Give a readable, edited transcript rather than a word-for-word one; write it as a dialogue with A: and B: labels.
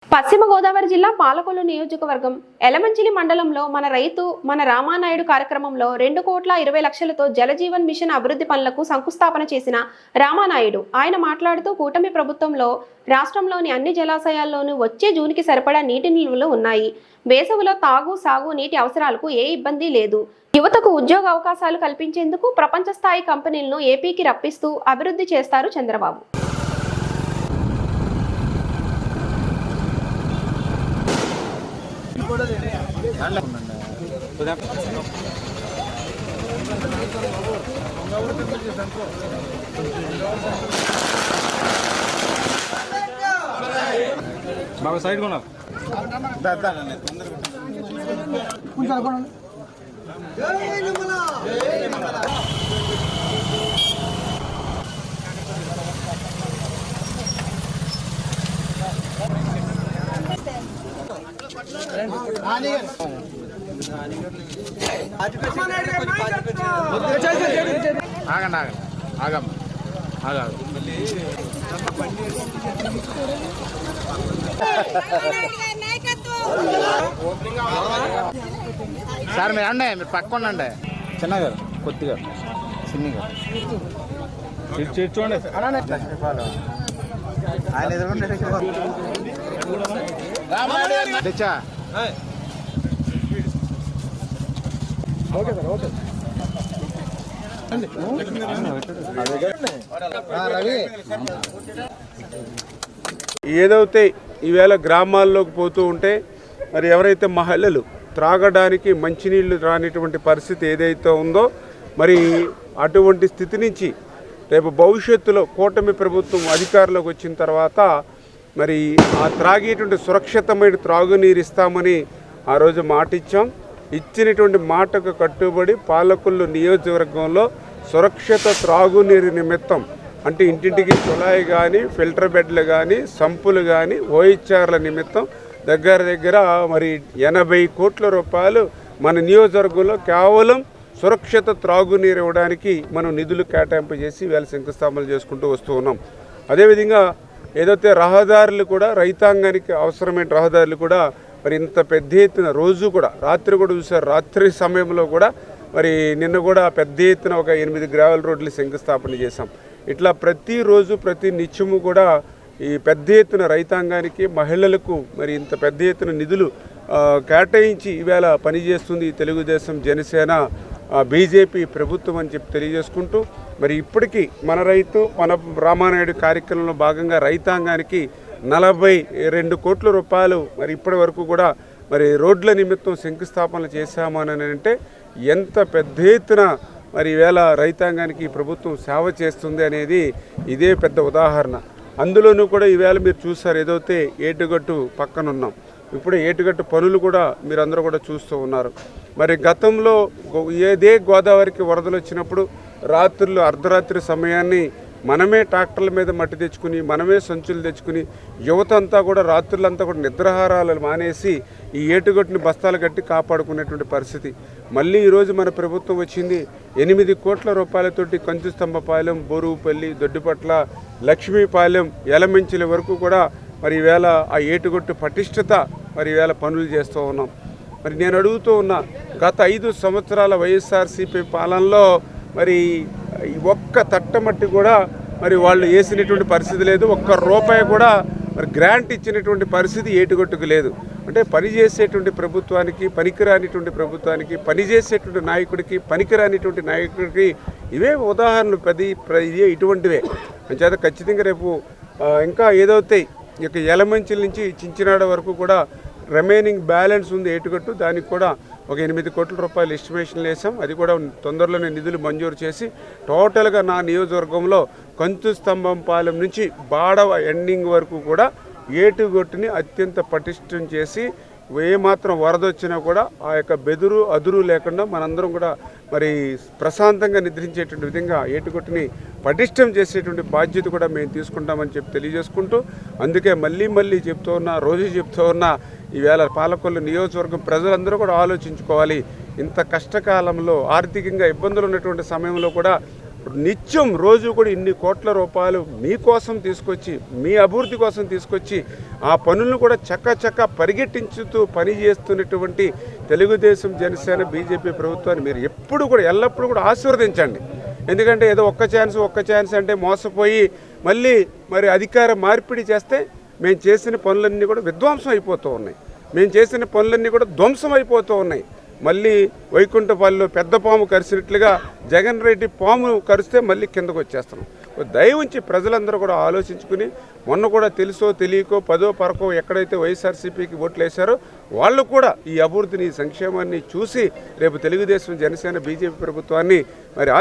A: పశ్చిమ గోదావరి జిల్లా పాలకొల్లు నియోజకవర్గం ఎలమంచిలి మండలంలో మన రైతు మన రామానాయుడు కార్యక్రమంలో 2,20,00,000తో జలజీవన్ మిషన్ అభివృద్ధి పనులకు శంకుస్థాపన చేసిన రామానాయుడు ఆయన మాట్లాడుతూ కూటమి ప్రభుత్వంలో రాష్ట్రంలోని అన్ని జలాశయాల్లోనూ వచ్చే జూన్కి సరిపడా నీటి నిల్వలు ఉన్నాయి. వేసవిలో తాగు సాగు నీటి అవసరాలకు ఏ ఇబ్బంది లేదు. యువతకు ఉద్యోగ అవకాశాలు కల్పించేందుకు ప్రపంచ స్థాయి కంపెనీలను ఏపీకి రప్పిస్తూ అభివృద్ధి చేస్తారు చంద్రబాబు.
B: బాబా సైడ్ కొనా ఆగండి ఆగమ్మ ఆగాదు సార్ మీరు అండి మీరు పక్క ఉండండి చిన్నగారు కొద్దిగా చిన్నగా చూడండి ఆయన తెచ్చా ఓకే సార్ ఓకే
C: ఏదైతే ఈవేళ గ్రామాల్లోకి పోతూ ఉంటే మరి ఎవరైతే మహిళలు త్రాగడానికి మంచినీళ్ళు రానిటువంటి పరిస్థితి ఏదైతే ఉందో మరి అటువంటి స్థితి నుంచి రేపు భవిష్యత్తులో కూటమి ప్రభుత్వం అధికారంలోకి వచ్చిన తర్వాత మరి ఆ త్రాగేటువంటి సురక్షితమైన త్రాగునీరు ఇస్తామని ఆ రోజు మాట ఇచ్చాం. ఇచ్చినటువంటి మాటకు కట్టుబడి పాలకొల్లు నియోజకవర్గంలో సురక్షిత త్రాగునీరు నిమిత్తం అంటే ఇంటింటికి కుళాయి కానీ ఫిల్టర్ బెడ్లు కానీ సంపులు కానీ ఓహెచ్ఆర్ల నిమిత్తం దగ్గర మరి 80 కోట్ల రూపాయలు మన నియోజకవర్గంలో కేవలం సురక్షిత త్రాగునీరు ఇవ్వడానికి మనం నిధులు కేటాయింపు చేసి వేళ శంకుస్థాపనలు చేసుకుంటూ వస్తూ ఉన్నాం. అదేవిధంగా ఏదైతే రహదారులు కూడా రైతాంగానికి అవసరమైన రహదారులు కూడా మరి ఇంత పెద్ద ఎత్తున రోజు కూడా రాత్రి కూడా చూసారు. రాత్రి సమయంలో కూడా మరి నిన్న కూడా పెద్ద ఎత్తున ఒక 8 గ్రావెల్ రోడ్లు శంకుస్థాపన చేశాం. ఇట్లా ప్రతిరోజు ప్రతి నిత్యము కూడా ఈ పెద్ద ఎత్తున రైతాంగానికి మహిళలకు మరి ఇంత పెద్ద ఎత్తున నిధులు కేటాయించి ఈవేళ పనిచేస్తుంది తెలుగుదేశం జనసేన బీజేపీ ప్రభుత్వం అని చెప్పి తెలియజేసుకుంటూ మరి ఇప్పటికీ మన రైతు మన రామానాయుడు కార్యక్రమంలో భాగంగా రైతాంగానికి 42 కోట్ల రూపాయలు మరి ఇప్పటి వరకు కూడా మరి రోడ్ల నిమిత్తం శంకుస్థాపనలు చేశామని అంటే ఎంత పెద్ద ఎత్తున మరి ఈవేళ రైతాంగానికి ప్రభుత్వం సేవ చేస్తుంది అనేది ఇదే పెద్ద ఉదాహరణ. అందులోనూ కూడా ఈవేళ మీరు చూస్తారు ఏదైతే ఏటుగట్టు పక్కన ఉన్నాం. ఇప్పుడు ఏటుగట్టు పనులు కూడా మీరందరూ కూడా చూస్తూ ఉన్నారు. మరి గతంలో ఏదే గోదావరికి వరదలు వచ్చినప్పుడు రాత్రులు అర్ధరాత్రి సమయాన్ని మనమే ట్రాక్టర్ల మీద మట్టి తెచ్చుకుని మనమే సంచులు తెచ్చుకుని యువత అంతా కూడా రాత్రులంతా కూడా నిద్రాహారాలు మానేసి ఈ ఏటుగట్టుని బస్తాలు కట్టి కాపాడుకునేటువంటి పరిస్థితి. మళ్ళీ ఈరోజు మన ప్రభుత్వం వచ్చింది 8 కోట్ల రూపాయలతోటి కంచుస్తంభపాలెం, బోరువుపల్లి, దొడ్డిపట్ల, లక్ష్మీపాలెం, ఎలమంచిల వరకు కూడా మరి ఈవేళ ఆ ఏటుగట్టు పటిష్టత మరి ఈవేళ పనులు చేస్తూ ఉన్నాం. మరి నేను అడుగుతూ ఉన్నా గత 5 సంవత్సరాల వైఎస్ఆర్సీపీ పాలనలో మరి ఒక్క తట్టమట్టి కూడా మరి వాళ్ళు వేసినటువంటి పరిస్థితి లేదు. ఒక్క రూపాయి కూడా మరి గ్రాంట్ ఇచ్చినటువంటి పరిస్థితి ఏటుగట్టుకు లేదు. అంటే పనిచేసేటువంటి ప్రభుత్వానికి పనికిరానిటువంటి ప్రభుత్వానికి పనిచేసేటువంటి నాయకుడికి పనికిరానిటువంటి నాయకుడికి ఇవే ఉదాహరణలు ఇదే ఇటువంటివే. అంచేత ఖచ్చితంగా రేపు ఇంకా ఏదైతే ఇక ఎలమంచిల నుంచి చించినాడ వరకు కూడా రిమైనింగ్ బ్యాలెన్స్ ఉంది ఏటుగట్టు, దానికి కూడా ఒక 8 కోట్ల రూపాయలు ఎస్టిమేషన్లు వేసాం. అది కూడా తొందరలోనే నిధులు మంజూరు చేసి టోటల్గా నా నియోజకవర్గంలో కంచుస్తంభంపాలెం నుంచి బాడవ ఎండింగ్ వరకు కూడా ఏటుగట్టుని అత్యంత పటిష్టం చేసి ఏమాత్రం వరద వచ్చినా కూడా ఆ యొక్క బెదురు అదురు లేకుండా మనందరం కూడా మరి ప్రశాంతంగా నిద్రించేటువంటి విధంగా ఏటుగట్టుని పటిష్టం చేసేటువంటి బాధ్యత కూడా మేము తీసుకుంటామని చెప్పి తెలియజేసుకుంటూ అందుకే మళ్ళీ చెప్తూ ఉన్నా రోజు చెప్తూ ఉన్నా ఈవేళ పాలకొల్లు నియోజకవర్గం ప్రజలందరూ కూడా ఆలోచించుకోవాలి. ఇంత కష్టకాలంలో ఆర్థికంగా ఇబ్బందులు ఉన్నటువంటి సమయంలో కూడా నిత్యం రోజు కూడా ఇన్ని కోట్ల రూపాయలు మీకోసం తీసుకొచ్చి మీ అభివృద్ధి కోసం తీసుకొచ్చి ఆ పనులను కూడా చక్క పరిగెట్టించుతూ పనిచేస్తున్నటువంటి తెలుగుదేశం జనసేన బీజేపీ ప్రభుత్వాన్ని మీరు ఎప్పుడు కూడా ఎల్లప్పుడూ కూడా ఆశీర్వదించండి. ఎందుకంటే ఏదో ఒక్క ఛాన్స్ అంటే మోసపోయి మళ్ళీ మరి అధికార మార్పిడి చేస్తే మేము చేసిన పనులన్నీ కూడా విధ్వంసం అయిపోతూ ఉన్నాయి, మేము చేసిన పనులన్నీ కూడా ధ్వంసం అయిపోతూ ఉన్నాయి. మళ్ళీ వైకుంఠపాలిలో పెద్ద పాము కరిసినట్లుగా జగన్ రెడ్డి పాము కరిస్తే మళ్ళీ కిందకు వచ్చేస్తున్నాం. దయ ఉంచి ప్రజలందరూ కూడా ఆలోచించుకుని మొన్న కూడా తెలుసో తెలియకో 10వ 11వ ఎక్కడైతే వైఎస్ఆర్సీపీకి ఓట్లు వేశారో వాళ్ళు కూడా ఈ అభివృద్ధిని సంక్షేమాన్ని చూసి రేపు తెలుగుదేశం జనసేన బీజేపీ ప్రభుత్వాన్ని మరి